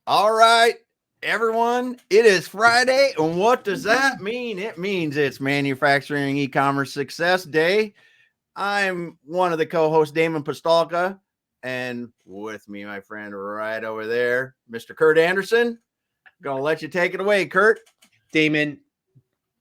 All right, everyone, it is Friday. And what does that mean? It means it's Manufacturing E-Commerce Success Day. I'm one of the co-hosts, Damon Pastolka, and with me, my friend right over there, Mr. Kurt Anderson. Gonna let you take it away, Kurt. Damon,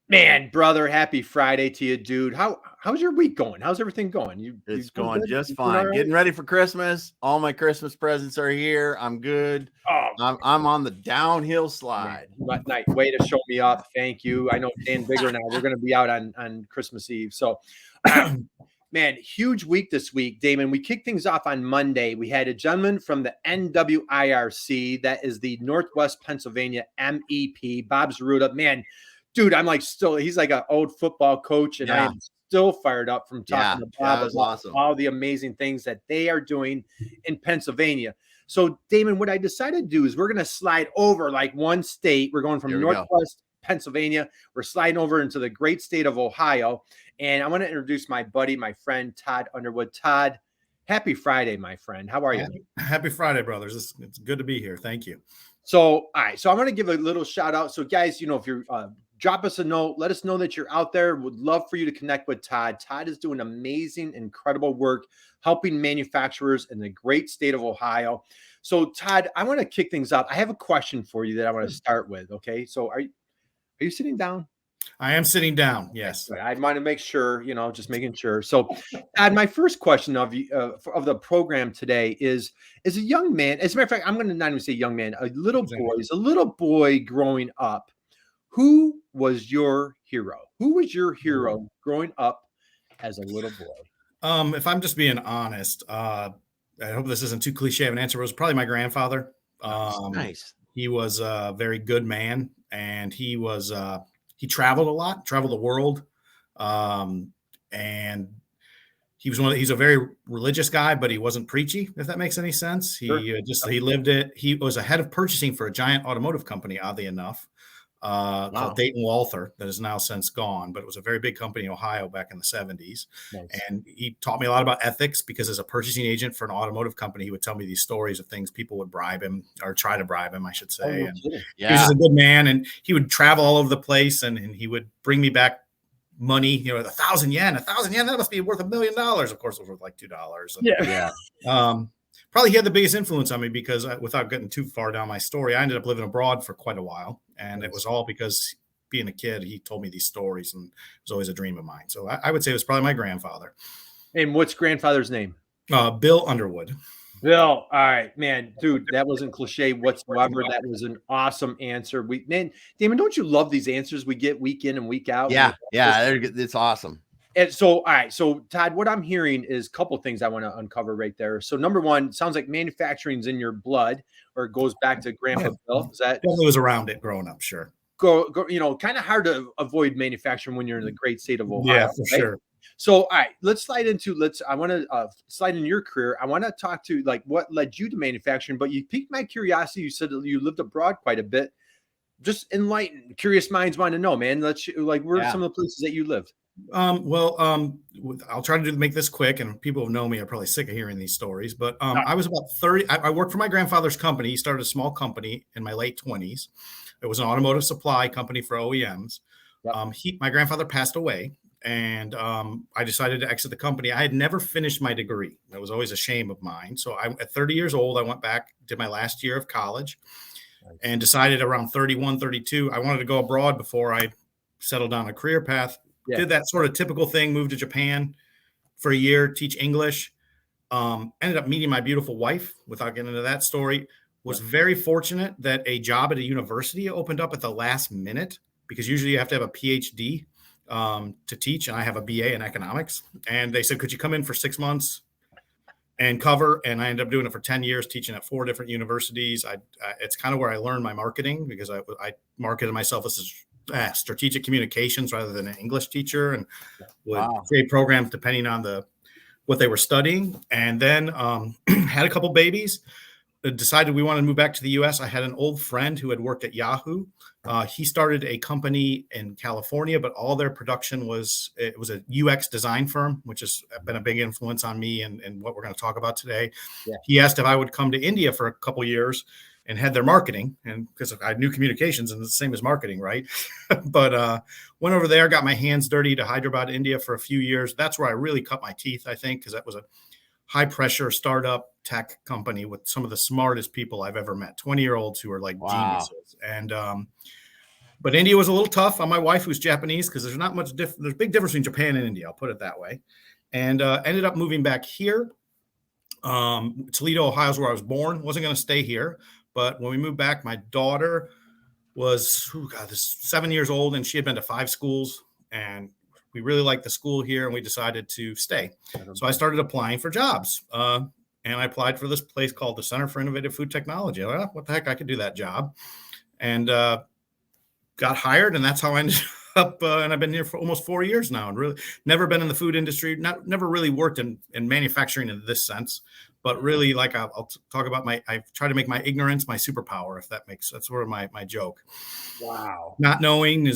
man, brother, happy Friday to you, dude. How's your week going? How's everything going? It's going just fine. Getting ready for Christmas. All my Christmas presents are here. I'm good. Oh, I'm on the downhill slide. Night, way to show me off. Thank you. I know Dan Bigger now. We're going to be out on Christmas Eve. So, man, huge week this week, Damon. We kicked things off on Monday. We had a gentleman from the NWIRC, that is the Northwest Pennsylvania MEP, Bob Zaruda. Man, dude, I'm like he's like an old football coach, and I am still fired up from talking to Bob about all the amazing things that they are doing in Pennsylvania. So, Damon, what I decided to do is we're going to slide over like one state. We're going from Northwest Pennsylvania. We're sliding over into the great state of Ohio. And I want to introduce my buddy, my friend, Todd Underwood. Todd, happy Friday, my friend. How are you? Happy Friday, brothers. It's good to be here. Thank you. So, all right. So I'm going to give a little shout out. So, guys, if you're drop us a note. Let us know that you're out there. Would love for you to connect with Todd. Todd is doing amazing, incredible work helping manufacturers in the great state of Ohio. So, Todd, I want to kick things off. I have a question for you that I want to start with. Okay. So are you sitting down? I am sitting down. Yes. I want to make sure, just making sure. So, Todd, my first question of the program today is a young man. As a matter of fact, I'm going to not even say young man, a little boy growing up. Who was your hero? Who was your hero growing up as a little boy? If I'm just being honest, I hope this isn't too cliche of an answer, but it was probably my grandfather. Nice. He was a very good man, and he traveled a lot, traveled the world. And he's a very religious guy, but he wasn't preachy, if that makes any sense. He lived it. He was a head of purchasing for a giant automotive company, oddly enough. Called Dayton Walther, that is now since gone, but it was a very big company in Ohio back in the 70s. Nice. And he taught me a lot about ethics, because as a purchasing agent for an automotive company, he would tell me these stories of things people would bribe him, or try to bribe him, I should say. He was just a good man, and he would travel all over the place, and he would bring me back money, 1,000 yen, that must be worth $1 million. Of course, it was worth like $2. Probably he had the biggest influence on me, because without getting too far down my story, I ended up living abroad for quite a while. And it was all because being a kid, he told me these stories, and it was always a dream of mine. So I would say it was probably my grandfather. And what's grandfather's name? Bill Underwood. Bill. All right, man, dude, that wasn't cliche whatsoever. That was an awesome answer. Man, Damon, don't you love these answers we get week in and week out? Yeah. It's awesome. And so, all right. So, Todd, what I'm hearing is a couple of things I want to uncover right there. So, number one, sounds like manufacturing's in your blood, or it goes back to Grandpa Bill. Is that definitely was around it growing up? Sure. Go. Kind of hard to avoid manufacturing when you're in the great state of Ohio. Yeah, for sure. So, all right, let's slide into. I want to slide in your career. I want to talk to like what led you to manufacturing, but you piqued my curiosity. You said that you lived abroad quite a bit. Just enlighten. Curious minds want to know, man. Where are some of the places that you lived? I'll try to make this quick, and people who know me are probably sick of hearing these stories, but I was about 30. I worked for my grandfather's company. He started a small company in my late 20s. It was an automotive supply company for OEMs. Yep. My grandfather passed away, and I decided to exit the company. I had never finished my degree. That was always a shame of mine. So at 30 years old, I went back, did my last year of college, and decided around 31, 32, I wanted to go abroad before I settled down a career path. Yeah. Did that sort of typical thing, moved to Japan for a year, teach English, ended up meeting my beautiful wife. Without getting into that story, was very fortunate that a job at a university opened up at the last minute, because usually you have to have a PhD to teach. And I have a BA in economics. And they said, could you come in for 6 months and cover? And I ended up doing it for 10 years, teaching at 4 different universities. It's kind of where I learned my marketing, because I marketed myself as strategic communications rather than an English teacher, and would create programs depending on what they were studying. And then had a couple babies, decided we wanted to move back to the US. I had an old friend who had worked at Yahoo. He started a company in California, but all their production was a UX design firm, which has been a big influence on me and what we're going to talk about today. Yeah. He asked if I would come to India for a couple years and had their marketing, and because I knew communications and the same as marketing, right? But went over there, got my hands dirty to Hyderabad, India for a few years. That's where I really cut my teeth, I think, because that was a high pressure startup tech company with some of the smartest people I've ever met, 20-year-olds who are like geniuses. And but India was a little tough on my wife, who's Japanese, because there's not much there's a big difference between Japan and India, I'll put it that way. And ended up moving back here. Toledo, Ohio is where I was born. Wasn't going to stay here. But when we moved back, my daughter was 7 years old, and she had been to 5 schools, and we really liked the school here, and we decided to stay. So I started applying for jobs, and I applied for this place called the Center for Innovative Food Technology. I thought, what the heck, I could do that job, and got hired, and that's how I ended up. And I've been here for almost 4 years now, and really never been in the food industry. Never really worked in manufacturing in this sense. But really, like I'll talk about I try to make my ignorance my superpower, if that's sort of my joke. Wow. Not knowing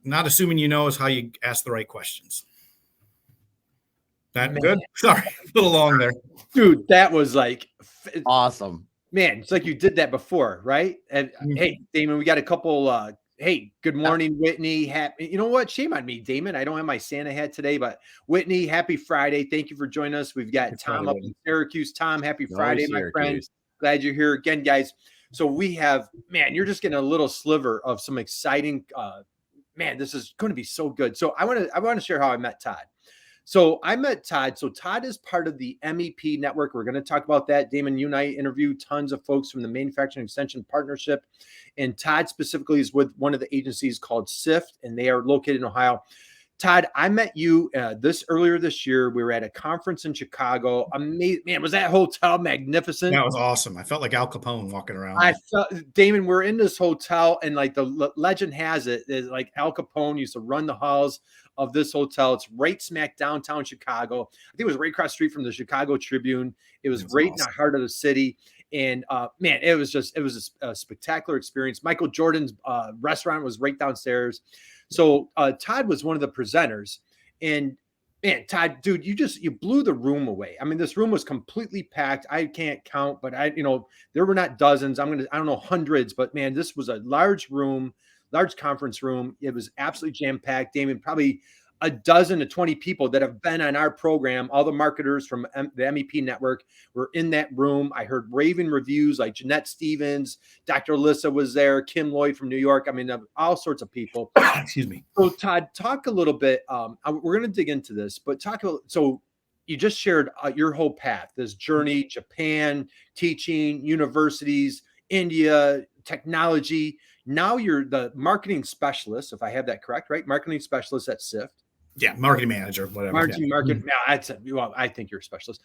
not assuming you know is how you ask the right questions. That good? Sorry, a little long there. Dude, that was like awesome. Man, it's like you did that before, right? And hey, Damon, we got a couple hey, good morning, Whitney. Happy, you know what? Shame on me, Damon. I don't have my Santa hat today, but Whitney, happy Friday. Thank you for joining us. We've got Tom up in Syracuse. Tom, happy Friday, my friend. Glad you're here again, guys. So we have, man, you're just getting a little sliver of some exciting, man, this is going to be so good. So I want to share how I met Todd. So I met Todd. So Todd is part of the MEP network. We're going to talk about that. Damon, you and I interviewed tons of folks from the Manufacturing Extension Partnership. And Todd specifically is with one of the agencies called CIFT, and they are located in Ohio. Todd, I met you earlier this year. We were at a conference in Chicago. Amazing, man, was that hotel magnificent? That was awesome. I felt like Al Capone walking around. Damon, we're in this hotel, and like the legend has it, is like Al Capone used to run the halls of this hotel. It's right smack downtown Chicago. I think it was right across the street from the Chicago Tribune. It was right awesome. In the heart of the city. And man, it was a spectacular experience. Michael Jordan's restaurant was right downstairs. So Todd was one of the presenters, and man, Todd, dude, you blew the room away. I mean, this room was completely packed. I can't count, but there were not dozens. I don't know, hundreds, but man, this was a large room, large conference room. It was absolutely jam-packed. Damon, probably a dozen to 20 people that have been on our program. All the marketers from the MEP network were in that room. I heard raving reviews like Jeanette Stevens, Dr. Alyssa was there, Kim Lloyd from New York. I mean, all sorts of people. Excuse me. So Todd, talk a little bit. We're going to dig into this, but so you just shared your whole path, this journey, Japan, teaching, universities, India, technology. Now you're the marketing specialist, if I have that correct, right? Marketing specialist at CIFT. Yeah, marketing manager, whatever. Marketing. Yeah, I think you're a specialist.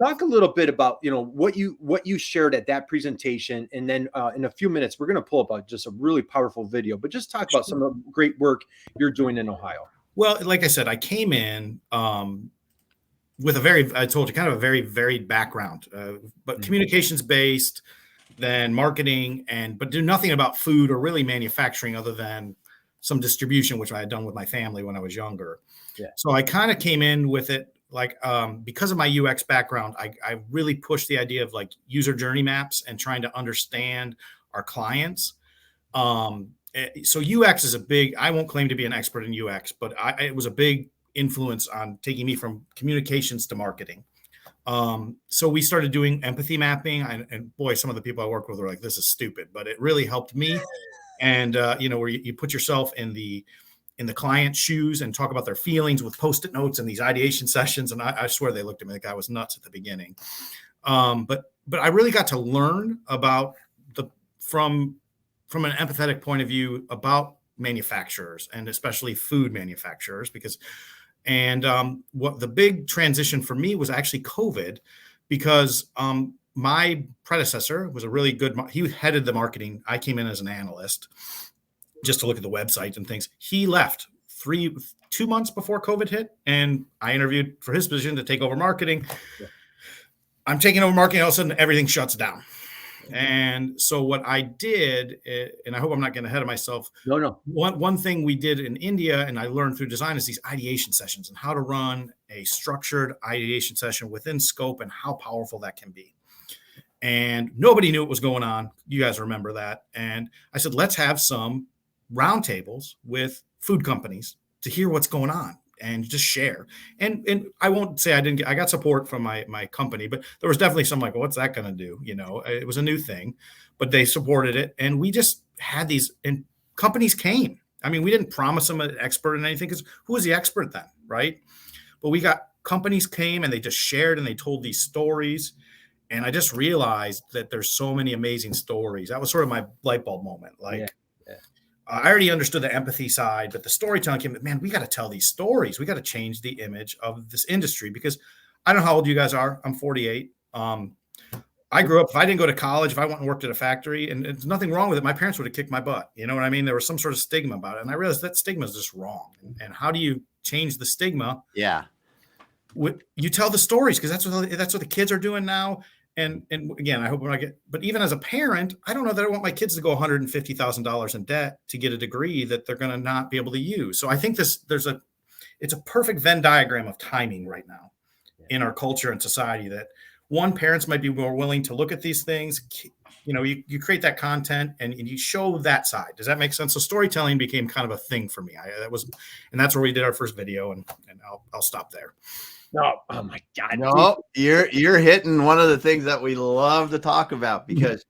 Talk a little bit about what you shared at that presentation, and then in a few minutes we're going to pull up just a really powerful video. But just talk about some of the great work you're doing in Ohio. Well, like I said, I came in with I told you, kind of a very varied background, but communications based, then marketing, but do nothing about food or really manufacturing other than some distribution, which I had done with my family when I was younger. Yeah. So I kind of came in with it like, because of my UX background, I really pushed the idea of like user journey maps and trying to understand our clients. So UX is I won't claim to be an expert in UX, but it was a big influence on taking me from communications to marketing. So we started doing empathy mapping, and boy, some of the people I work with were like, this is stupid, but it really helped me. And, where you put yourself in the client's shoes and talk about their feelings with Post-it notes and these ideation sessions. And I swear they looked at me like I was nuts at the beginning. But I really got to learn about from an empathetic point of view about manufacturers, and especially food manufacturers, what the big transition for me was actually COVID, because my predecessor was a really good, he headed the marketing. I came in as an analyst just to look at the website and things. He left 2 months before COVID hit, and I interviewed for his position to take over marketing. Yeah. I'm taking over marketing, all of a sudden everything shuts down. And so what I did, and I hope I'm not getting ahead of myself. No. One thing we did in India, and I learned through design, is these ideation sessions and how to run a structured ideation session within scope and how powerful that can be. and nobody knew what was going on. You guys remember that. And I said, let's have some roundtables with food companies to hear what's going on and just share. And I won't say I got support from my company, but there was definitely some like, well, what's that going to do? You know, it was a new thing, but they supported it. And we just had these, and companies came. I mean, we didn't promise them an expert in anything, because who was the expert then, right? But we got companies came and they just shared and they told these stories. And I just realized that there's so many amazing stories. That was sort of my light bulb moment. Like, I already understood the empathy side, but the storytelling came, man, we got to tell these stories. We got to change the image of this industry, because I don't know how old you guys are. I'm 48. I grew up, if I didn't go to college, if I went and worked at a factory, and there's nothing wrong with it, my parents would have kicked my butt. You know what I mean? There was some sort of stigma about it. And I realized that stigma is just wrong. And how do you change the stigma? Yeah. You tell the stories, because that's what the kids are doing now. And again, I hope when I get, but even as a parent, I don't know that I want my kids to go $150,000 in debt to get a degree that they're going to not be able to use. So I think it's a perfect Venn diagram of timing right now in our culture and society, that parents might be more willing to look at these things. You know, you create that content and you show that side. Does that make sense? So storytelling became kind of a thing for me. And that's where we did our first video, and I'll stop there. No, oh my God. No, you're hitting one of the things that we love to talk about, because,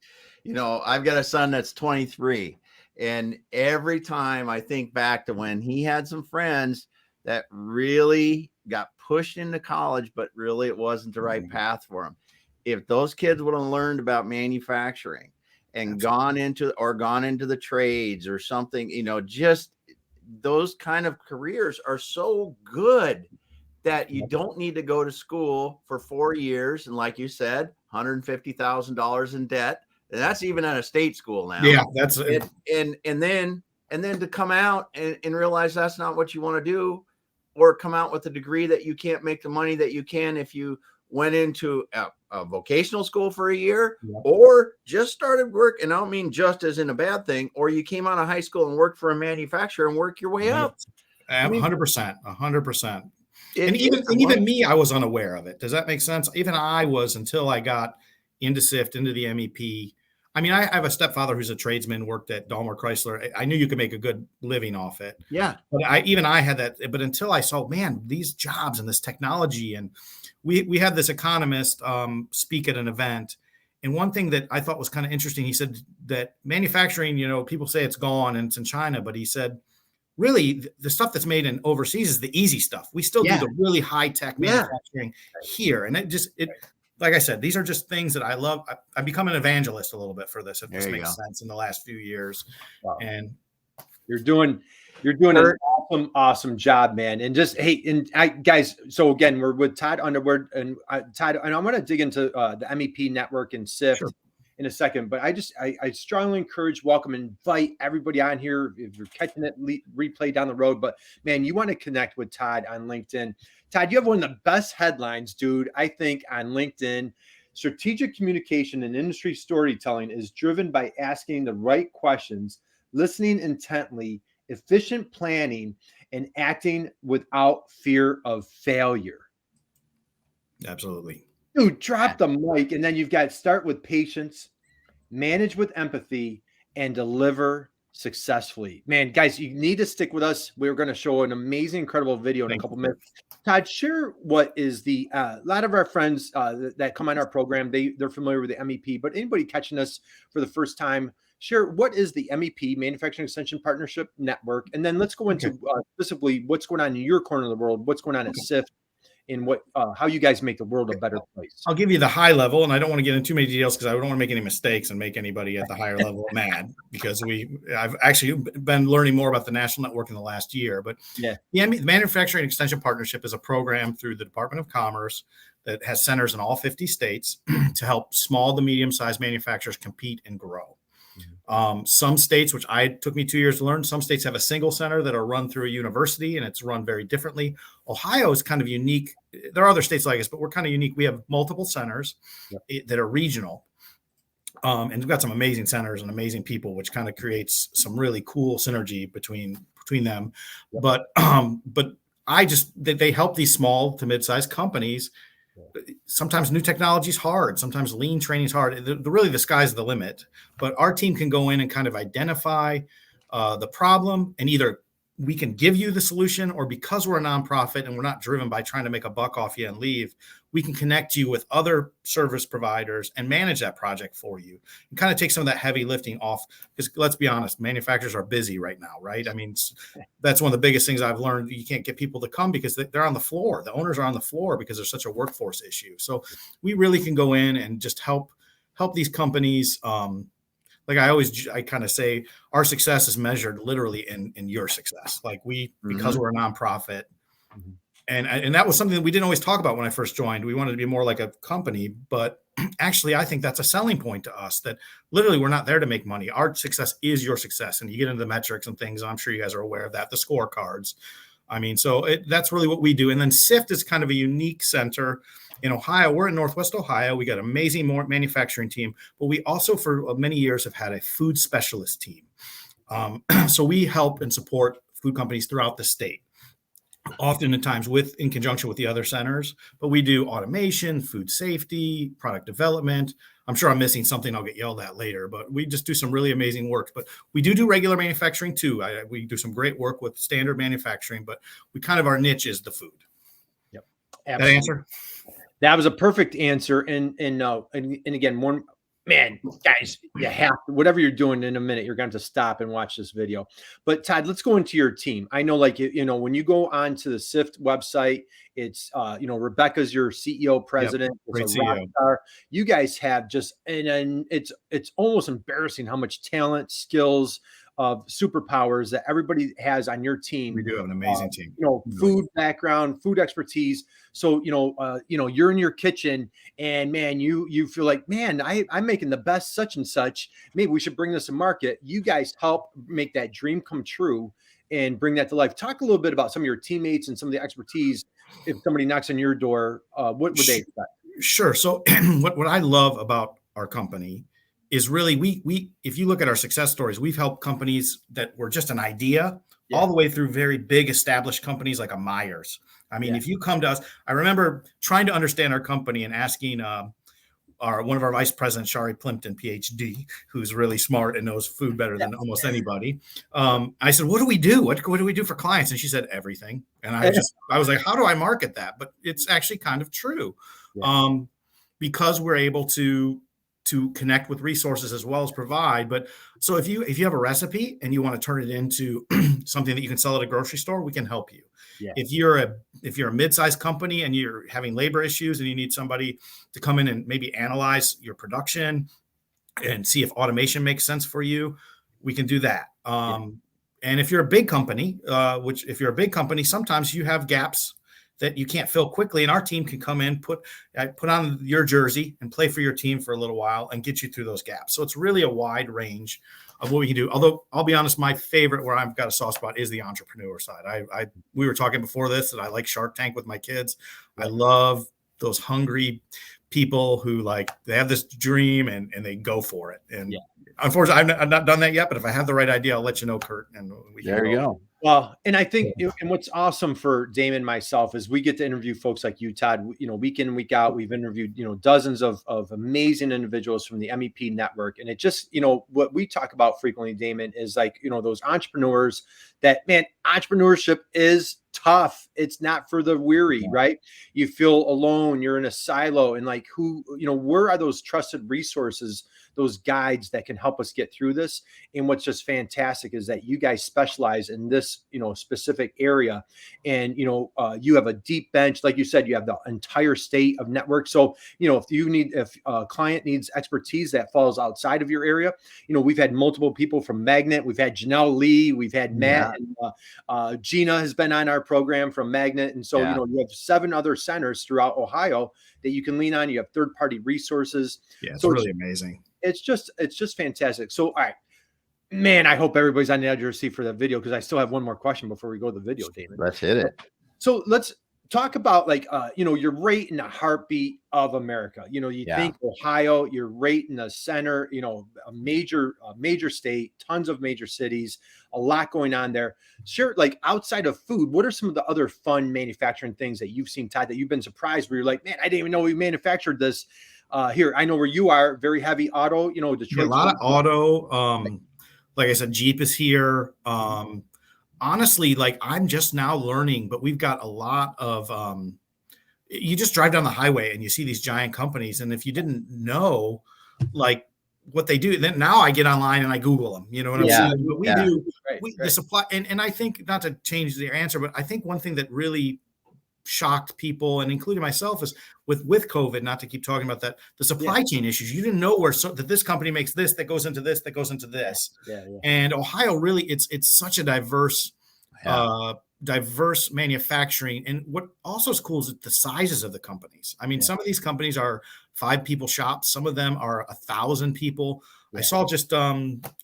you know, I've got a son that's 23, and every time I think back to when he had some friends that really got pushed into college, but really it wasn't the right path for them. If those kids would have learned about manufacturing and gone into the trades or something, you know, just those kind of careers are so good that you don't need to go to school for 4 years. And like you said, $150,000 in debt. And that's even at a state school now. Yeah, that's it. And then to come out and realize that's not what you want to do, or come out with a degree that you can't make the money that you can if you went into a vocational school for a year, or just started work. And I don't mean just as in a bad thing, or you came out of high school and worked for a manufacturer and work your way up. 100%. And even me, I was unaware of it. Does that make sense? Even I was, until I got into CIFT, into the MEP. I mean, I have a stepfather who's a tradesman, worked at Daimler Chrysler. I knew you could make a good living off it. Yeah. But I had that. But until I saw, man, these jobs and this technology, and we had this economist speak at an event. And one thing that I thought was kind of interesting, he said that manufacturing, you know, people say it's gone and it's in China, but he said, really, the stuff that's made in overseas is the easy stuff. We still do the really high tech manufacturing here. And it, like I said, these are just things that I love. I've become an evangelist a little bit for this, if this makes sense, in the last few years. Wow. And you're doing an awesome job, man. And just, hey, guys, so again, we're with Todd Underwood, and Todd, and I'm going to dig into the MEP network and CIFT in a second, but I strongly encourage, welcome, and invite everybody on here if you're catching it replay down the road. But man, you want to connect with Todd on LinkedIn. Todd, you have one of the best headlines, dude, I think, on LinkedIn. Strategic communication and industry storytelling is driven by asking the right questions, listening intently, efficient planning, and acting without fear of failure. Absolutely. Dude, drop the mic, and then you've got start with patience, manage with empathy, and deliver successfully. Man, guys, you need to stick with us. We're going to show an amazing, incredible video in a couple minutes. Todd, share what is the a lot of our friends that come on our program, they're familiar with the MEP, but anybody catching us for the first time, share what is the MEP, Manufacturing Extension Partnership Network, and then let's go into specifically what's going on in your corner of the world, what's going on at CIFT, and what how you guys make the world a better place. I'll give you the high level, and I don't want to get into too many details because I don't want to make any mistakes and make anybody at the higher level mad, because I've actually been learning more about the national network in the last year. But the Manufacturing Extension Partnership is a program through the Department of Commerce that has centers in all 50 states to help small to medium-sized manufacturers compete and grow. Some states, which took me 2 years to learn, some states have a single center that are run through a university, and it's run very differently. Ohio is kind of unique. There are other states like us, but we're kind of unique. We have multiple centers that are regional. And we've got some amazing centers and amazing people, which kind of creates some really cool synergy between them. But they help these small to mid-sized companies Sometimes new technology is hard. Sometimes lean training is hard. Really, the sky's the limit. But our team can go in and kind of identify the problem, and either we can give you the solution, or because we're a nonprofit and we're not driven by trying to make a buck off you and leave, we can connect you with other service providers and manage that project for you and kind of take some of that heavy lifting off. Because let's be honest, manufacturers are busy right now, right? I mean, that's one of the biggest things I've learned. You can't get people to come because they're on the floor. The owners are on the floor because there's such a workforce issue. So we really can go in and just help these companies. Like I kind of say, our success is measured literally in your success. Like because we're a nonprofit. And that was something that we didn't always talk about when I first joined. We wanted to be more like a company, but actually I think that's a selling point to us, that literally we're not there to make money. Our success is your success. And you get into the metrics and things, and I'm sure you guys are aware of that, the scorecards. I mean, so that's really what we do. And then CIFT is kind of a unique center in Ohio. We're in Northwest Ohio. We got an amazing manufacturing team, but we also for many years have had a food specialist team. So we help and support food companies throughout the state, oftentimes in conjunction with the other centers. But we do automation, food safety, product development. I'm sure I'm missing something. I'll get yelled at later, but we just do some really amazing work. But we do regular manufacturing too. We do some great work with standard manufacturing, but our niche is the food. Yep. Absolutely. That answer? That was a perfect answer. And again, more, man, guys, you have to, whatever you're doing in a minute, you're going to stop and watch this video. But Todd, let's go into your team. I know, like, when you go onto the CIFT website, it's, Rebecca's your CEO president. Yep, great it's a rock star. You guys have just, and it's almost embarrassing how much talent, skills, of superpowers that everybody has on your team. We do have an amazing team. Food background, food expertise. So, you're in your kitchen and man, you feel like, man, I'm making the best such and such. Maybe we should bring this to market. You guys help make that dream come true and bring that to life. Talk a little bit about some of your teammates and some of the expertise. If somebody knocks on your door, what would they expect? Sure. So what I love about our company is really we if you look at our success stories, we've helped companies that were just an idea all the way through very big established companies like a Myers. I mean, if you come to us, I remember trying to understand our company and asking one of our vice presidents, Shari Plimpton, PhD, who's really smart and knows food better than almost anybody. I said, what do we do? What do we do for clients? And she said, everything. And I was like, how do I market that? But it's actually kind of true. Because we're able to connect with resources as well as provide. But so if you have a recipe and you want to turn it into something that you can sell at a grocery store, we can help you. Yeah. If you're a mid-sized company and you're having labor issues and you need somebody to come in and maybe analyze your production and see if automation makes sense for you, we can do that. And if you're a big company, sometimes you have gaps that you can't fill quickly, and our team can come in, put on your jersey and play for your team for a little while and get you through those gaps. So it's really a wide range of what we can do. Although I'll be honest, my favorite where I've got a soft spot is the entrepreneur side. We were talking before this that I like Shark Tank with my kids. I love those hungry people who they have this dream and they go for it. And unfortunately, I've not done that yet, but if I have the right idea, I'll let you know, Kurt. And there you go. Well, and I think, and what's awesome for Damon and myself is we get to interview folks like you, Todd. Week in, week out, we've interviewed, dozens of amazing individuals from the MEP network. And it just, what we talk about frequently, Damon, is those entrepreneurs that, man, entrepreneurship is tough. It's not for the weary, right? You feel alone. You're in a silo. And where are those trusted resources, those guides that can help us get through this? And what's just fantastic is that you guys specialize in this, specific area. And, you have a deep bench. Like you said, you have the entire state of network. So, if a client needs expertise that falls outside of your area, we've had multiple people from Magnet. We've had Janelle Lee. We've had Matt and Gina has been on our program from Magnet. And so, you have 7 other centers throughout Ohio that you can lean on. You have third-party resources. Yeah, it's really amazing. It's just fantastic. So, all right, man, I hope everybody's on the edge of their seat for that video, because I still have one more question before we go to the video, David. Let's hit it. So let's talk about like, you're right in the heartbeat of America. You think Ohio, you're right in the center, a major state, tons of major cities, a lot going on there. Sure. Like outside of food, what are some of the other fun manufacturing things that you've seen, Todd, that you've been surprised where you're like, man, I didn't even know we manufactured this here. I know where you are, very heavy auto, Detroit. A lot of auto. Like I said, Jeep is here. Honestly, like I'm just now learning, but we've got a lot of, you just drive down the highway and you see these giant companies. And if you didn't know, like what they do, then now I get online and I Google them, you know what I'm saying? But we do the supply. And I think, not to change the answer, but I think one thing that really shocked people, and including myself, is with COVID, not to keep talking about that, the supply chain issues. You didn't know that this company makes this, that goes into this, that goes into this. And Ohio, really, it's such a diverse manufacturing. And what also is cool is the sizes of the companies. I mean, some of these companies are 5-people shops. Some of them are 1,000 people. I saw just,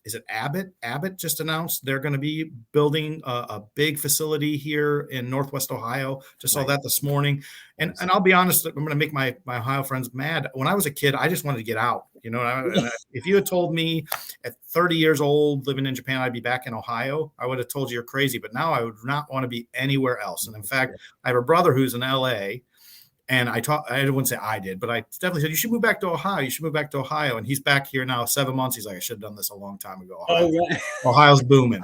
is it Abbott? Abbott just announced they're going to be building a big facility here in Northwest Ohio. Just saw that this morning. And I'll be honest, I'm going to make my Ohio friends mad. When I was a kid, I just wanted to get out. If you had told me at 30 years old, living in Japan, I'd be back in Ohio, I would have told you you're crazy. But now I would not want to be anywhere else. And in fact, I have a brother who's in LA. And I wouldn't say I did, but I definitely said, you should move back to Ohio. You should move back to Ohio. And he's back here now 7 months. He's like, I should have done this a long time ago. Ohio's booming.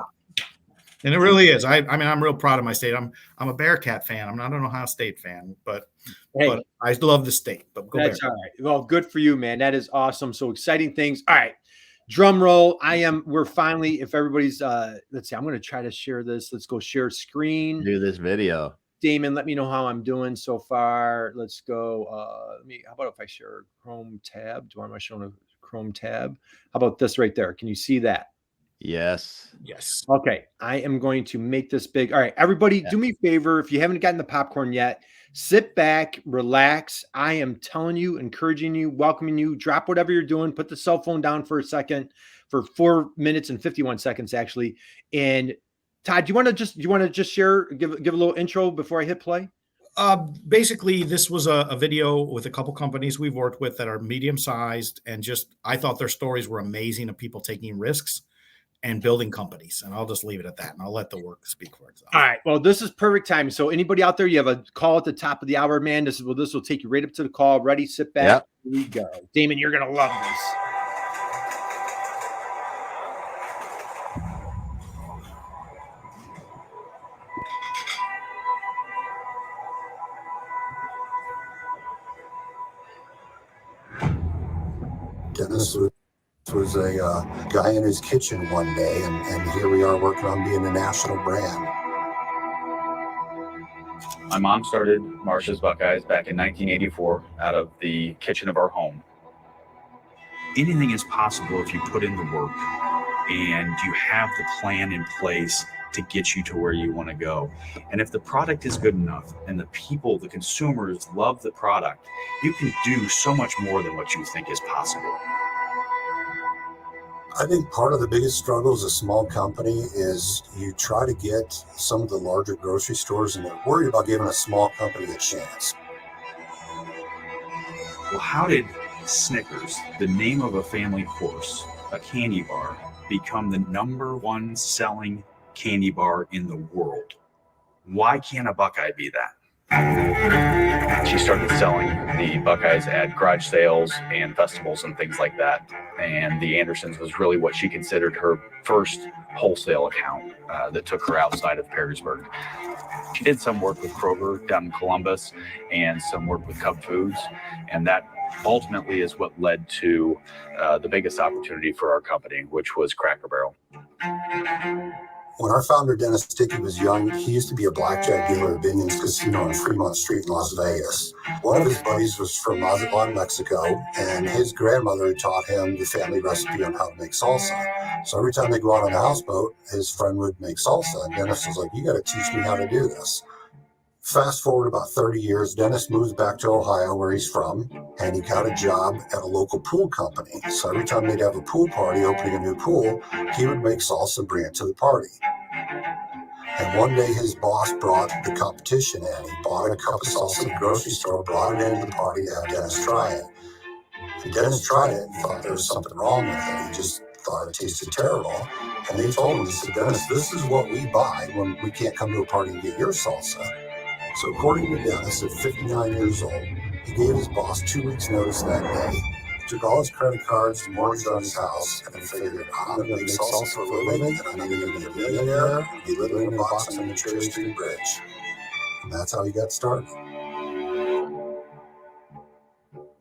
And it really is. I mean, I'm real proud of my state. I'm a Bearcat fan. I'm not an Ohio State fan, but I love the state. But that's all right. Well, good for you, man. That is awesome. So exciting things. All right. Drum roll. We're finally, if everybody's, let's see, I'm going to try to share this. Let's go share screen. Do this video. Damon, let me know how I'm doing so far. Let's go. How about if I share Chrome tab? Do I want to show a Chrome tab? How about this right there? Can you see that? Yes. Okay. I am going to make this big. All right, everybody, do me a favor. If you haven't gotten the popcorn yet, sit back, relax. I am telling you, encouraging you, welcoming you. Drop whatever you're doing. Put the cell phone down for a second, for 4 minutes and 51 seconds, actually. And Todd, do you want to just share, give a little intro before I hit play? Basically, this was a video with a couple companies we've worked with that are medium-sized, and I thought their stories were amazing of people taking risks and building companies. And I'll just leave it at that, and I'll let the work speak for itself. All right. Well, this is perfect time. So anybody out there, you have a call at the top of the hour, man. This will take you right up to the call. Ready, sit back. Here we go. Damon, you're gonna love this. Dennis was a guy in his kitchen one day, and here we are working on being a national brand. My mom started Marsh's Buckeyes back in 1984 out of the kitchen of our home. Anything is possible if you put in the work and you have the plan in place to get you to where you want to go. And if the product is good enough and the people, the consumers love the product, you can do so much more than what you think is possible. I think part of the biggest struggle as a small company is you try to get some of the larger grocery stores, and they're worried about giving a small company a chance. Well, how did Snickers, the name of a family horse, a candy bar, become the #1 selling candy bar in the world? Why can't a Buckeye be that? She started selling the Buckeyes at garage sales and festivals and things like that. And the Andersons was really what she considered her first wholesale account that took her outside of Perrysburg. She did some work with Kroger down in Columbus and some work with Cub Foods. And that ultimately is what led to the biggest opportunity for our company, which was Cracker Barrel. When our founder, Dennis Dickey, was young, he used to be a blackjack dealer at Binion's Casino on Fremont Street in Las Vegas. One of his buddies was from Mazatlan, Mexico, and his grandmother taught him the family recipe on how to make salsa. So every time they go out on the houseboat, his friend would make salsa, and Dennis was like, you got to teach me how to do this. Fast forward about 30 years, Dennis moves back to Ohio, where he's from, and he got a job at a local pool company. So every time they'd have a pool party, opening a new pool, he would make salsa and bring it to the party. And one day his boss brought the competition in. He bought a cup of salsa at the grocery store, brought it into the party to have Dennis try it. And Dennis tried it and thought there was something wrong with it. He just thought it tasted terrible. And they told him, they said, Dennis, this is what we buy when we can't come to a party and get your salsa. So according to Dennis, at 59 years old, he gave his boss 2 weeks notice that day, took all his credit cards and mortgage on his house, and figured, I'm going to make salsa for a living, and I'm going to be a millionaire and be living in a box on the Cherry Street Bridge. And that's how he got started.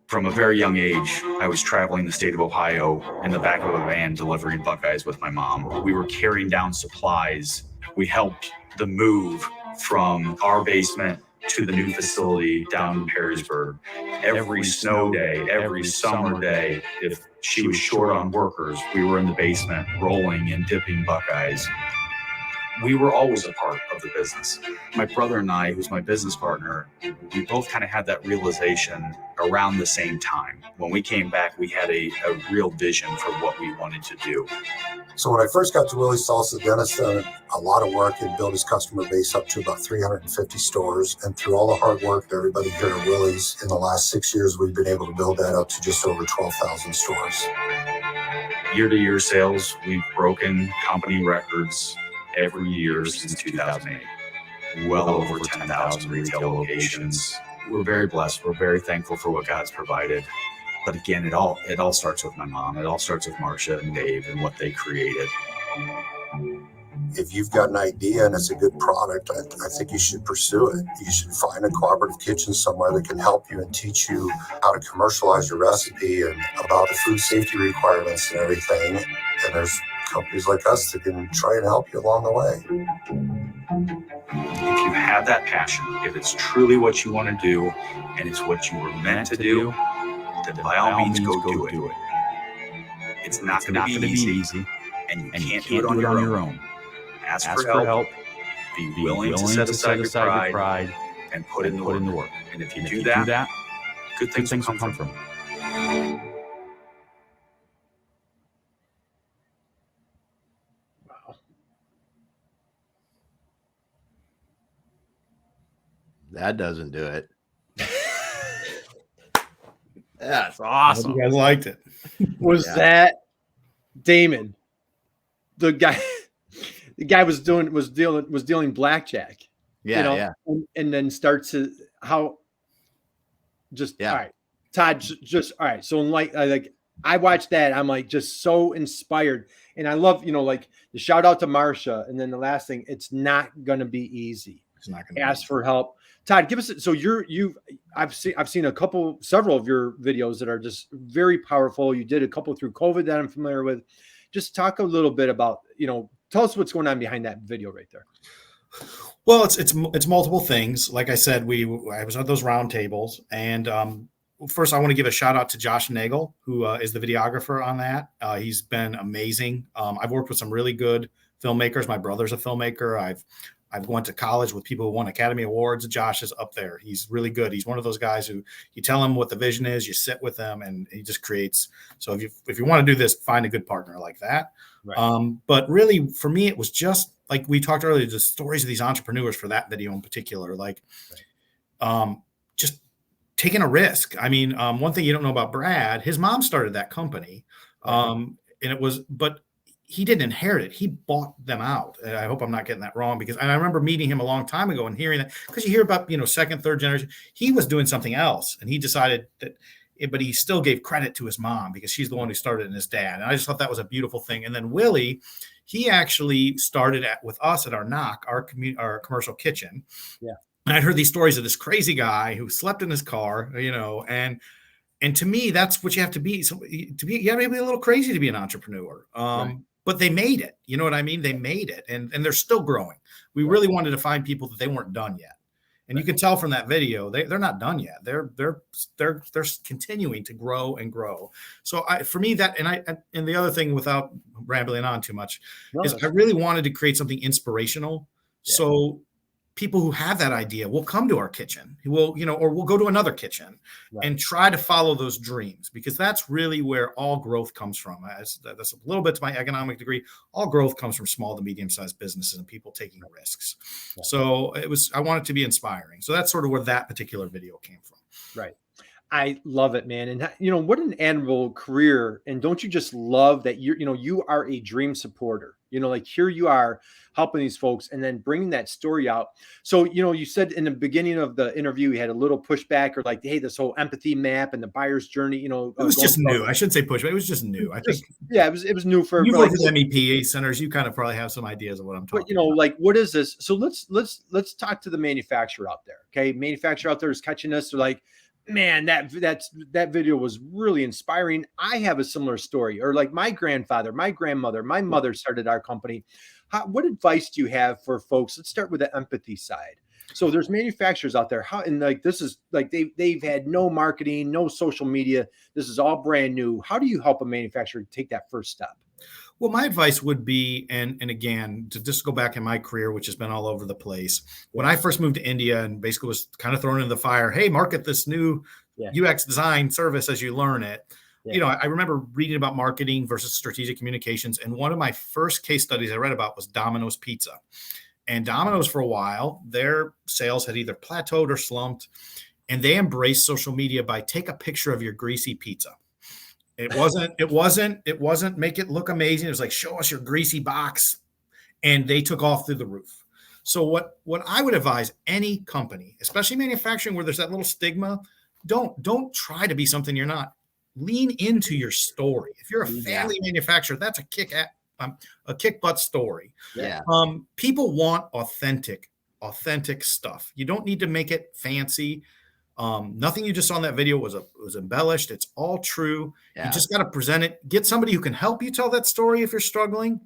From a very young age, I was traveling the state of Ohio in the back of a van delivering Buckeyes with my mom. We were carrying down supplies. We helped the move from our basement to the new facility down in Perrysburg. Every snow day, every summer day, if she was short on workers, we were in the basement rolling and dipping Buckeyes. We were always a part of the business. My brother and I, who's my business partner, we both kind of had that realization around the same time. When we came back, we had a real vision for what we wanted to do. So when I first got to Willie's Salsa, Dennis done a lot of work and built his customer base up to about 350 stores. And through all the hard work of everybody here at Willie's, in the last 6 years, we've been able to build that up to just over 12,000 stores. Year-to-year sales, we've broken company records every year since 2008. Well over 10,000 retail locations. We're very blessed. We're very thankful for what God's provided. But again, it all starts with my mom. It all starts with Marcia and Dave and what they created. If you've got an idea and it's a good product, I think you should pursue it. You should find a cooperative kitchen somewhere that can help you and teach you how to commercialize your recipe and about the food safety requirements and everything. And there's companies like us that can try and help you along the way. If you have that passion, if it's truly what you want to do and it's what you were meant to do, then by all means go do it. It's not going to be easy, and you can't do it on your own. Ask for help. Be willing to set aside your pride and put in the work. And if you do that, good things will come from it. That doesn't do it. That's awesome. You guys liked it. Was that Damon? The guy was dealing blackjack. Yeah, yeah. And then starts to all right. Todd, just all right. So like I watched that, I'm like just so inspired. And I love, like the shout out to Marcia. And then the last thing, it's not gonna be easy. It's not gonna ask for help. Todd, give us so I've seen several of your videos that are just very powerful. You did a couple through COVID that I'm familiar with. Just talk a little bit about, tell us what's going on behind that video right there. Well, it's multiple things. Like I said, I was at those round tables, and first I want to give a shout out to Josh Nagel, who is the videographer on that. He's been amazing. I've worked with some really good filmmakers. My brother's a filmmaker. I've went to college with people who won Academy Awards. Josh is up there. He's really good. He's one of those guys who you tell him what the vision is, you sit with them, and he just creates. So if you want to do this, find a good partner like that. Right. But really, for me, it was just like we talked earlier, the stories of these entrepreneurs for that video in particular, just taking a risk. I mean, one thing you don't know about Brad, his mom started that company, and but he didn't inherit it. He bought them out. I hope I'm not getting that wrong, and I remember meeting him a long time ago and hearing that, because you hear about, second, third generation, he was doing something else, and he decided that, but he still gave credit to his mom because she's the one who started, and his dad. And I just thought that was a beautiful thing. And then Willie, he actually started with us at our NOC, our commercial kitchen. Yeah. And I'd heard these stories of this crazy guy who slept in his car, and to me, that's what you have to be. So you have to be a little crazy to be an entrepreneur. Right. But they made it. You know what I mean? They made it, and they're still growing. We really wanted to find people that they weren't done yet, and you can tell from that video they're not done yet. They're continuing to grow and grow. So for me, that and the other thing, without rambling on too much, is I really wanted to create something inspirational. Yeah. So people who have that idea will come to our kitchen, or we'll go to another kitchen and try to follow those dreams, because that's really where all growth comes from. That's a little bit to my economic degree. All growth comes from small to medium-sized businesses and people taking risks. So I want it to be inspiring. So that's sort of where that particular video came from. Right. I love it, man. And what an admirable career. And don't you just love that you are a dream supporter, like here you are helping these folks and then bringing that story out. So, you said in the beginning of the interview, you had a little pushback or like, hey, this whole empathy map and the buyer's journey, it was just new. I shouldn't say pushback. It was just new. I think. Yeah, it was new for you worked with MEP centers. You kind of probably have some ideas of what I'm talking about. Like, what is this? So let's talk to the manufacturer out there. Okay. Manufacturer out there is catching us. They're like, man, that video was really inspiring. I have a similar story, or like my grandfather, my grandmother, my mother started our company. What advice do you have for folks? Let's start with the empathy side. So there's manufacturers out there. This is like they've had no marketing, no social media. This is all brand new. How do you help a manufacturer take that first step? Well, my advice would be, and again, to just go back in my career, which has been all over the place. When I first moved to India and basically was kind of thrown into the fire, hey, market this new UX design service as you learn it. I remember reading about marketing versus strategic communications. And one of my first case studies I read about was Domino's Pizza. And Domino's, for a while, their sales had either plateaued or slumped. And they embraced social media by take a picture of your greasy pizza. It wasn't make it look amazing. It was like, show us your greasy box. And they took off through the roof. So what I would advise any company, especially manufacturing, where there's that little stigma, don't try to be something you're not. Lean into your story. If you're a family manufacturer, that's a kick butt story. Yeah. People want authentic stuff. You don't need to make it fancy. Nothing you just saw in that video was embellished. It's all true. You just got to present it. Get somebody who can help you tell that story if you're struggling.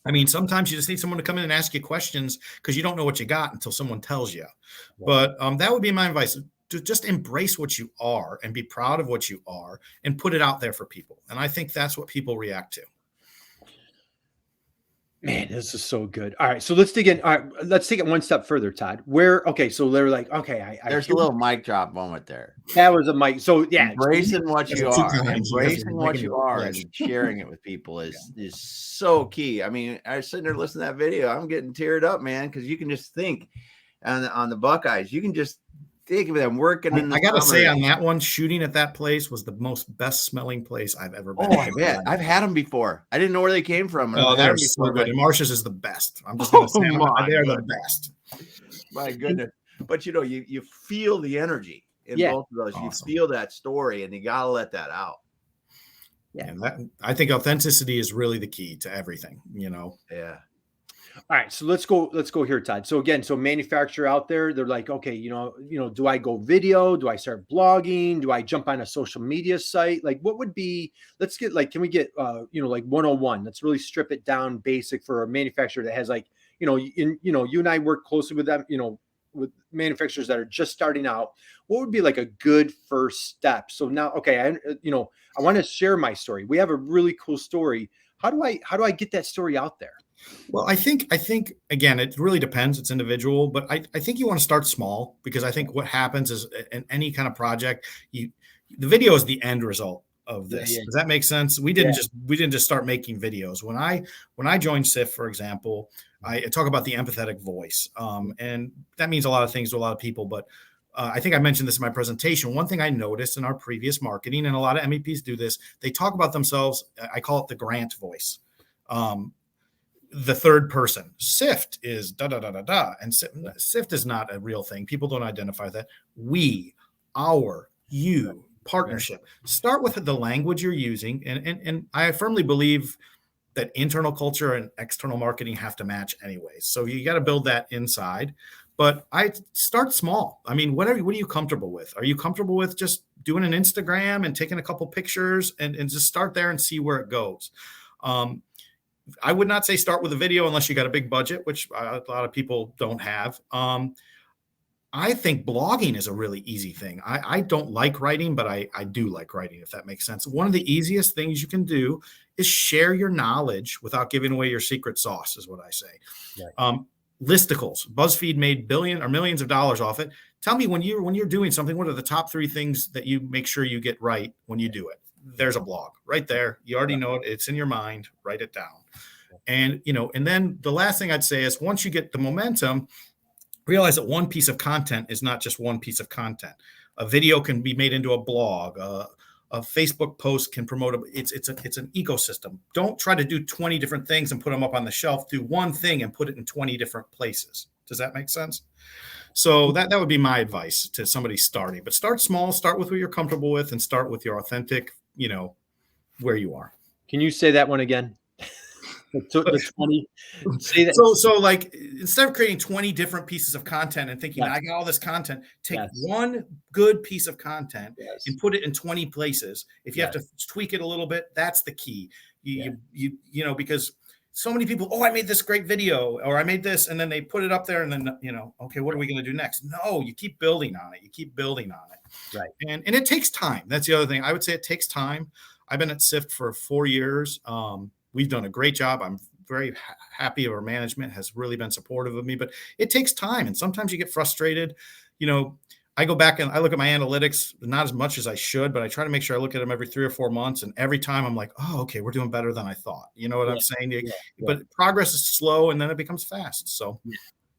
I mean, sometimes you just need someone to come in and ask you questions because you don't know what you got until someone tells you. But that would be my advice. To just embrace what you are and be proud of what you are and put it out there for people. And I think that's what people react to. Man, this is so good. All right. So let's dig in. All right. Let's take it one step further, Todd. So they're like, okay, there's a little mic drop moment there. That was a mic. So yeah. Embracing what you are and sharing it with people is so key. I mean, I was sitting there listening to that video. I'm getting teared up, man, because you can just think on the Buckeyes. You can just think of them working in the I got to say, on that one, shooting at that place was the most best smelling place I've ever been. Oh, I bet. I've had them before. I didn't know where they came from. Oh, they're so good. And Marsh's is the best. I'm just going to say they're the best. My goodness. But, you feel the energy in both of those. Awesome. You feel that story, and you got to let that out. Yeah. And I think authenticity is really the key to everything, Yeah. All right, so let's go here, Todd. So again, manufacturer out there, they're like, okay, do I go video? Do I start blogging? Do I jump on a social media site? Like, what would be? Let's get can we get like 101? Let's really strip it down, basic for a manufacturer that has you and I work closely with them, with manufacturers that are just starting out. What would be like a good first step? So now, okay, I want to share my story. We have a really cool story. How do I get that story out there? Well, I think again, it really depends. It's individual, but I think you want to start small, because I think what happens is in any kind of project, the video is the end result of this. Does that make sense? We didn't just start making videos. When I joined CIFT, for example, I talk about the empathetic voice. And that means a lot of things to a lot of people, but I think I mentioned this in my presentation. One thing I noticed in our previous marketing, and a lot of MEPs do this, they talk about themselves. I call it the Grant voice. The third person. CIFT is da da da da da, and CIFT is not a real thing. People don't identify that. We, our, you, partnership. Start with the language you're using, and I firmly believe that internal culture and external marketing have to match anyways. So you got to build that inside. But I start small. I mean, what are you comfortable with? Are you comfortable with just doing an Instagram and taking a couple pictures and just start there and see where it goes? I would not say start with a video unless you got a big budget, which a lot of people don't have. I think blogging is a really easy thing. I don't like writing, but I do like writing, if that makes sense. One of the easiest things you can do is share your knowledge without giving away your secret sauce, is what I say. Right. listicles. BuzzFeed made billion or millions of dollars off it. Tell me when you're doing something, what are the top 3 things that you make sure you get right when you do it? There's a blog right there. You already know it. It's in your mind. Write it down. And, and then the last thing I'd say is once you get the momentum, realize that one piece of content is not just one piece of content. A video can be made into a blog. A Facebook post can promote it's an ecosystem. Don't try to do 20 different things and put them up on the shelf. Do one thing and put it in 20 different places. Does that make sense? So that would be my advice to somebody starting. But start small, start with what you're comfortable with, and start with your authentic, where you are. Can you say that one again? The 20. Say that. So like instead of creating 20 different pieces of content and thinking I got all this content, take one good piece of content and put it in 20 places. If you have to tweak it a little bit, that's the key. You because so many people, I made this great video or I made this, and then they put it up there and then, okay, what are we going to do next? No, you keep building on it. You keep building on it. Right. And it takes time. That's the other thing. I would say it takes time. I've been at CIFT for 4 years. We've done a great job. I'm very happy. Our management has really been supportive of me, but it takes time. And sometimes you get frustrated. I go back and I look at my analytics, not as much as I should, but I try to make sure I look at them every 3 or 4 months. And every time I'm like, okay, we're doing better than I thought. You know what I'm saying? But progress is slow and then it becomes fast. So,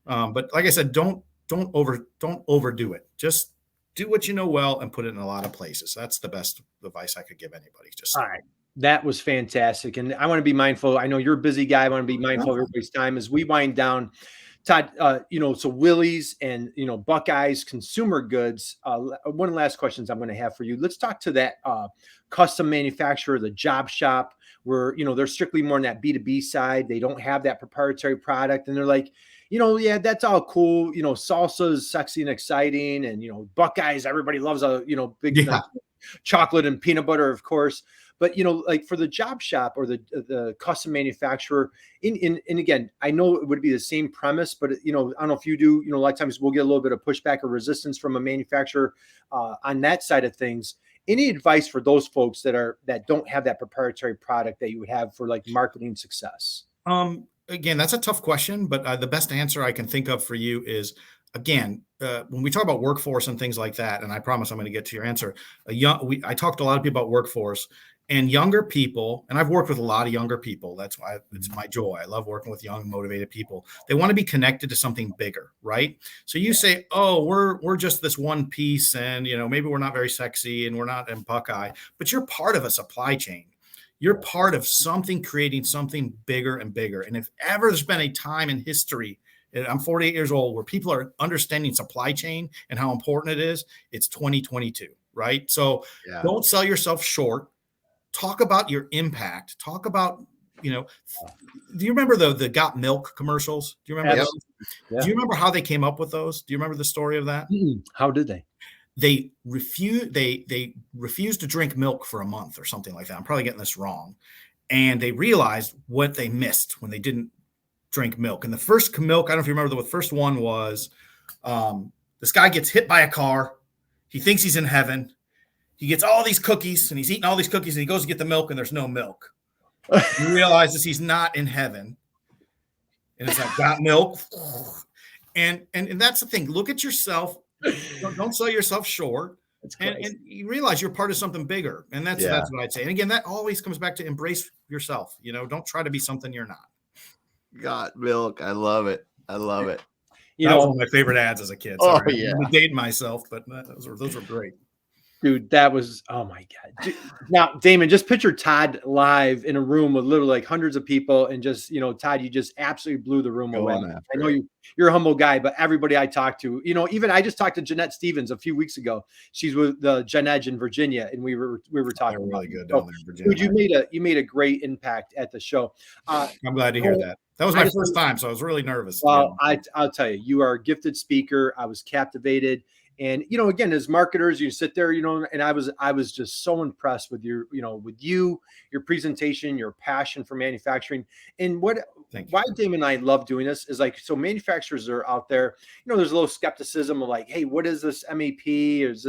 but like I said, don't overdo it. Just do what you know well and put it in a lot of places. That's the best advice I could give anybody. All right. That was fantastic. And I want to be mindful. I know you're a busy guy. I want to be mindful of everybody's time as we wind down. Todd, so Willys and, Buckeyes consumer goods. One last questions I'm going to have for you. Let's talk to that custom manufacturer, the job shop, where, they're strictly more on that B2B side. They don't have that proprietary product. And they're like, that's all cool. Salsa is sexy and exciting. And, Buckeyes, everybody loves big chocolate and peanut butter, of course. But, like for the job shop or the custom manufacturer, and again, I know it would be the same premise, but, I don't know if you do, a lot of times we'll get a little bit of pushback or resistance from a manufacturer on that side of things. Any advice for those folks that don't have that proprietary product that you would have for like marketing success? Again, that's a tough question, but the best answer I can think of for you is, again, when we talk about workforce and things like that, and I promise I'm going to get to your answer. I talked to a lot of people about workforce. And younger people, and I've worked with a lot of younger people. That's why it's my joy. I love working with young, motivated people. They want to be connected to something bigger, right? So you say, we're just this one piece, and maybe we're not very sexy, and we're not in Buckeye, but you're part of a supply chain. You're part of something creating something bigger and bigger. And if ever there's been a time in history, and I'm 48 years old, where people are understanding supply chain and how important it is, it's 2022, right? So don't sell yourself short. Talk about your impact. Talk about, do you remember the Got Milk commercials? Do you remember those? Yeah. Do you remember how they came up with those? Do you remember the story of that? How did they? They refused to drink milk for a month or something like that. I'm probably getting this wrong. And they realized what they missed when they didn't drink milk. And the first milk, I don't know if you remember, the first one was this guy gets hit by a car. He thinks he's in heaven. He gets all these cookies and he's eating all these cookies and he goes to get the milk and there's no milk. He realizes he's not in heaven. And it's like, got milk. And that's the thing. Look at yourself. Don't sell yourself short. And you realize you're part of something bigger. And that's what I'd say. And again, that always comes back to embrace yourself. Don't try to be something you're not. Got milk. I love it. I love it. That was one of my favorite ads as a kid. Sorry. I'm dating myself, but those were great. Dude, that was, oh my God. Dude, now, Damon, just picture Todd live in a room with literally like hundreds of people and just, Todd, you just absolutely blew the room away. I know you're a humble guy, but everybody I talked to, even I just talked to Jeanette Stevens a few weeks ago. She's with the Gen Edge in Virginia, and we were talking. They're really good down there in Virginia. Dude, you made a great impact at the show. I'm glad to hear that. That was my first time, so I was really nervous. Well, I'll tell you, you are a gifted speaker. I was captivated. And, again, as marketers, you sit there, and I was just so impressed with your presentation, your passion for manufacturing. And why Damon and I love doing this is like, so manufacturers are out there, there's a little skepticism of like, hey, what is this MEP? Or is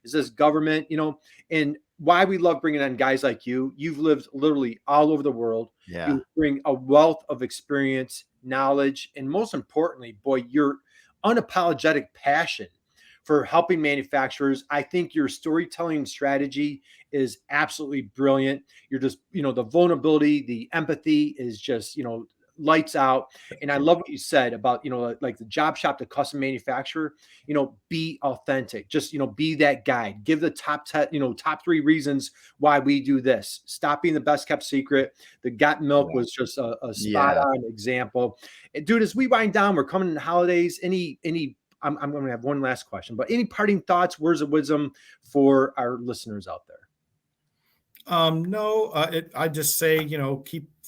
this government? And why we love bringing on guys like you. You've lived literally all over the world. Yeah. You bring a wealth of experience, knowledge, and most importantly, boy, your unapologetic passion for helping manufacturers. I think your storytelling strategy is absolutely brilliant. You're just, the vulnerability, the empathy is just, lights out. And I love what you said about, like the job shop to custom manufacturer, be authentic, just, be that guide, give the top 10, top 3 reasons why we do this. Stop being the best kept secret. The Got Milk was just a spot on example. And dude, as we wind down, we're coming in the holidays. I'm going to have one last question, but any parting thoughts, words of wisdom for our listeners out there? No, I just say,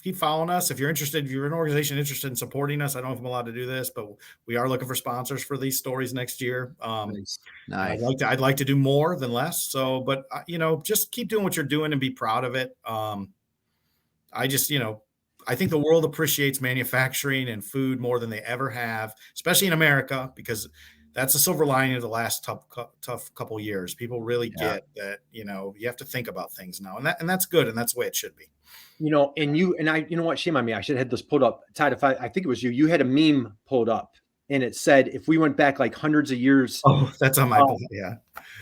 keep following us. If you're interested, if you're an organization interested in supporting us, I don't know if I'm allowed to do this, but we are looking for sponsors for these stories next year. Nice. I'd like to do more than less. So, but just keep doing what you're doing and be proud of it. I just, I think the world appreciates manufacturing and food more than they ever have, especially in America, because that's a silver lining of the last tough couple of years. People really get that, you have to think about things now, and that's good. And that's the way it should be. Shame on me. I should have had this pulled up. Todd, I think it was you had a meme pulled up and it said, if we went back like hundreds of years. Oh, that's on my,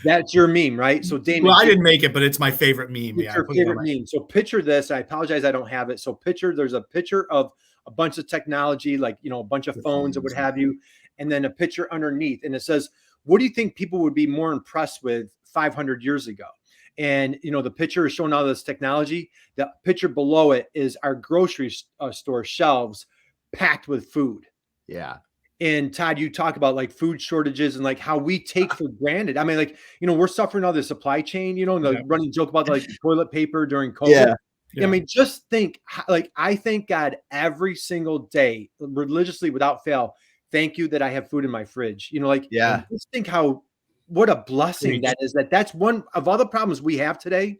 that's your meme, right? So Damon, well, I didn't make it, but it's my favorite meme. It's your favorite meme. So picture this. I apologize, I don't have it. So there's a picture of a bunch of technology, like, a bunch of phones or what have you. And then a picture underneath. And it says, what do you think people would be more impressed with 500 years ago? And, the picture is showing all this technology. The picture below it is our grocery store shelves packed with food. Yeah. And Todd, you talk about like food shortages and like how we take for granted. I mean, like, we're suffering all the supply chain, and the running joke about like toilet paper during COVID. Yeah. I mean, just think, like, I thank God every single day, religiously without fail. Thank you that I have food in my fridge. Just think what a blessing that is. That's one of all the problems we have today.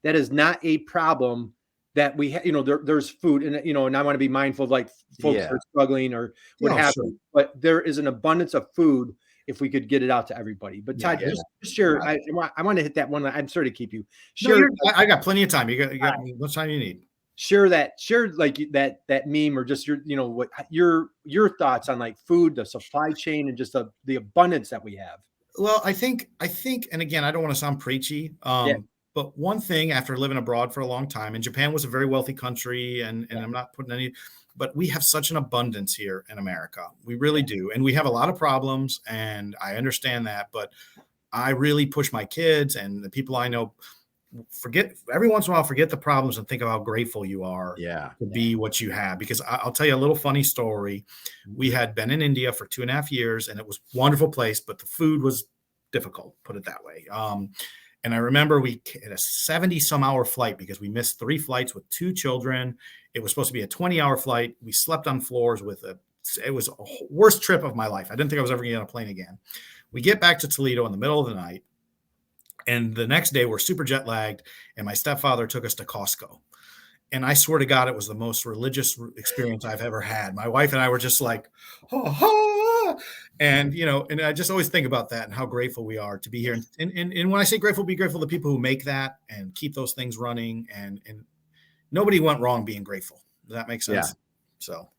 That is not a problem that we have. There's food, and and I want to be mindful of like folks that are struggling or what have you. But there is an abundance of food if we could get it out to everybody. But Todd, just share. I want to hit that one. I'm sorry to keep you. Share. I got plenty of time. You got what time you need. Share like that meme, or just your thoughts on like food, the supply chain, and just the abundance that we have. Well, I think, and again, I don't want to sound preachy, but one thing after living abroad for a long time, and Japan was a very wealthy country, and I'm not putting but we have such an abundance here in America. We really do. And we have a lot of problems, and I understand that, but I really push my kids and the people I know, every once in a while, forget the problems and think of how grateful you are to be what you have. Because I'll tell you a little funny story. We had been in India for 2.5 years, and it was a wonderful place, but the food was difficult, put it that way. And I remember we had a 70 some hour flight because we missed 3 flights with 2 children. It was supposed to be a 20-hour flight. We slept on floors it was a worst trip of my life. I didn't think I was ever going to get on a plane again. We get back to Toledo in the middle of the night. And the next day we're super jet lagged, and my stepfather took us to Costco. And I swear to God, it was the most religious experience I've ever had. My wife and I were just like, and and I just always think about that and how grateful we are to be here. And when I say grateful, be grateful to the people who make that and keep those things running. And nobody went wrong being grateful. Does that make sense? Yeah. So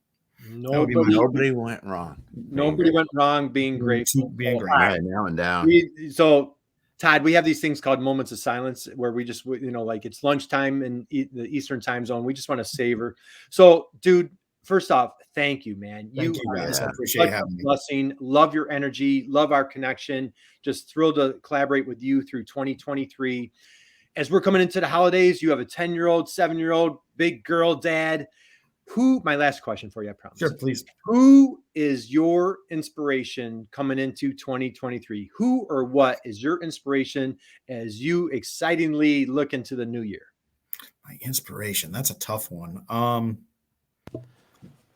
nobody went wrong. Nobody went wrong being grateful. Right, now and down. So Todd, we have these things called moments of silence where we just, like it's lunchtime in the Eastern time zone. We just want to savor. So, dude, first off, thank you, man. Thank you guys. I appreciate having me. Blessing. Love your energy. Love our connection. Just thrilled to collaborate with you through 2023. As we're coming into the holidays, you have a 10-year-old, 7-year-old, big girl dad. My last question for you, I promise. Sure, please. Who is your inspiration coming into 2023? Who or what is your inspiration as you excitingly look into the new year? My inspiration. That's a tough one.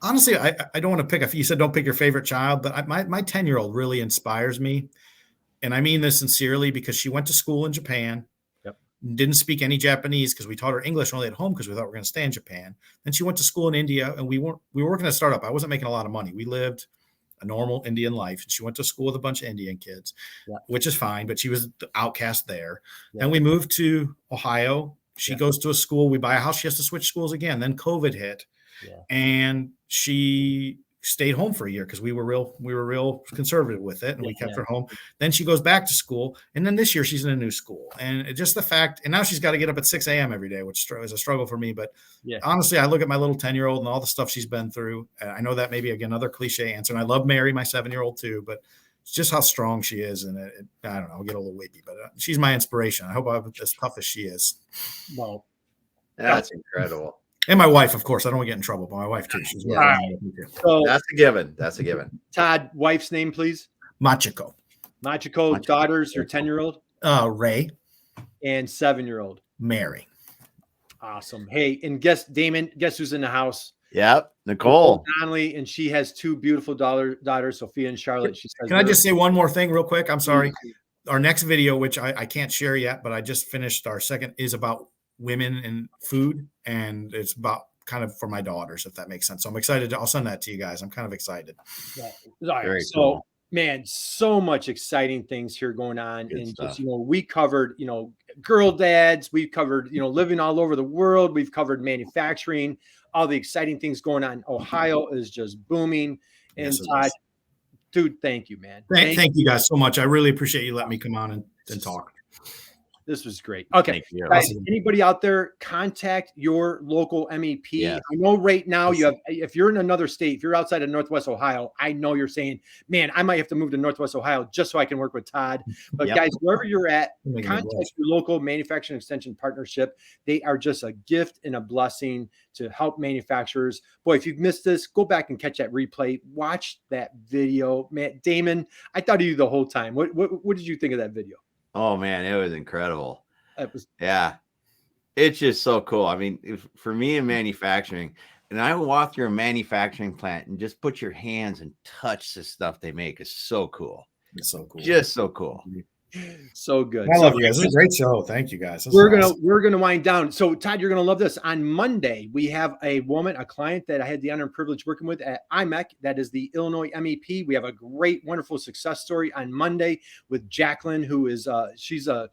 Honestly, I don't want to pick you said don't pick your favorite child, but my 10-year-old really inspires me. And I mean this sincerely because she went to school in Japan. Didn't speak any Japanese because we taught her English only at home because we thought we were going to stay in Japan. Then she went to school in India, and we were working at a startup. I wasn't making a lot of money. We lived a normal Indian life. And she went to school with a bunch of Indian kids, which is fine, but she was the outcast there. Then we moved to Ohio. She goes to a school. We buy a house. She has to switch schools again. Then COVID hit, and she stayed home for a year because we were real conservative with it, and we kept her home. Then she goes back to school, and then this year she's in a new school, and just the fact, and now she's got to get up at 6 a.m. every day, which is a struggle for me. But honestly, I look at my little 10-year-old and all the stuff she's been through. I know that may be another cliche answer, and I love Mary, my 7-year-old too, but it's just how strong she is, and I don't know, I'll get a little weepy, but she's my inspiration. I hope I'm as tough as she is. Well, that's incredible. And my wife, of course. I don't want to get in trouble, but my wife too. She's so that's a given. That's a given. Todd, wife's name, please. Machiko. Daughters, your 10-year-old. Ray. And 7-year-old. Mary. Awesome. Hey, and guess who's in the house? Yep, Nicole Donnelly, and she has 2 beautiful daughters, Sophia and Charlotte. She says, can I just say one more thing real quick? I'm sorry. Our next video, which I can't share yet, but I just finished our second, is about women in food, and it's about kind of for my daughters, if that makes sense. So I'm excited. I'll send that to you guys. I'm kind of excited. All right. So, man, so much exciting things here going on. Good and stuff. Just, we covered, girl dads. We've covered, living all over the world. We've covered manufacturing, all the exciting things going on. Ohio is just booming. And Yes, Todd, dude, thank you, man. Thank you guys so much. I really appreciate you letting me come on and talk. This was great. Okay. Guys, anybody out there, contact your local MEP. Yes. I know right now if you're in another state, if you're outside of Northwest Ohio, I know you're saying, man, I might have to move to Northwest Ohio just so I can work with Todd. But guys, wherever you're at, contact your local manufacturing extension partnership. They are just a gift and a blessing to help manufacturers. Boy, if you've missed this, go back and catch that replay. Watch that video. Man, Damon, I thought of you the whole time. What did you think of that video? Oh man, it was incredible. It's just so cool. I mean, for me in manufacturing, and I walk through a manufacturing plant and just put your hands and touch the stuff they make is so cool. It's so cool. Just so cool. So good. I love you guys. This is a great show. Thank you guys. We're gonna wind down. So Todd, you're gonna love this. On Monday, we have a client that I had the honor and privilege working with at IMEC. That is the Illinois MEP. We have a great, wonderful success story on Monday with Jacqueline, who is she's a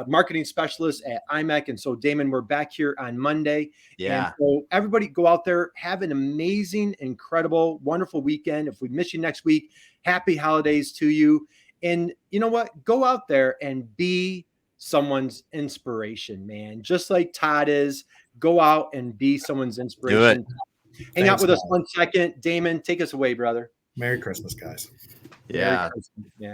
marketing specialist at IMEC. And so Damon, we're back here on Monday. Yeah. And so everybody go out there, have an amazing, incredible, wonderful weekend. If we miss you next week, happy holidays to you. And you know what? Go out there and be someone's inspiration, man. Just like Todd is. Go out and be someone's inspiration. Hang out with us 1 second. Damon, take us away, brother. Merry Christmas, guys. Yeah.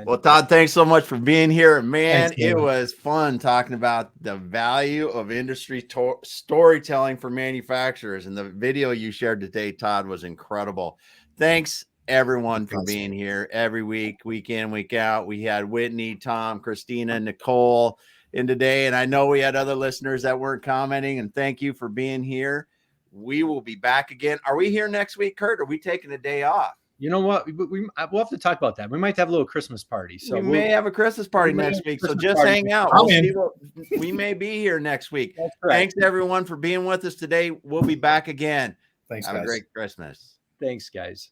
Well, Todd, thanks so much for being here. Man, it was fun talking about the value of industry storytelling for manufacturers. And the video you shared today, Todd, was incredible. Thanks, everyone, for being here every week, week in, week out. We had Whitney, Tom, Christina, Nicole in today. And I know we had other listeners that weren't commenting. And thank you for being here. We will be back again. Are we here next week, Kurt? Or are we taking a day off? You know what? We'll have to talk about that. We might have a little Christmas party. So we may have a Christmas party next week. So just hang out. We may be here next week. Thanks, everyone, for being with us today. We'll be back again. Thanks, guys. Have a great Christmas. Thanks, guys.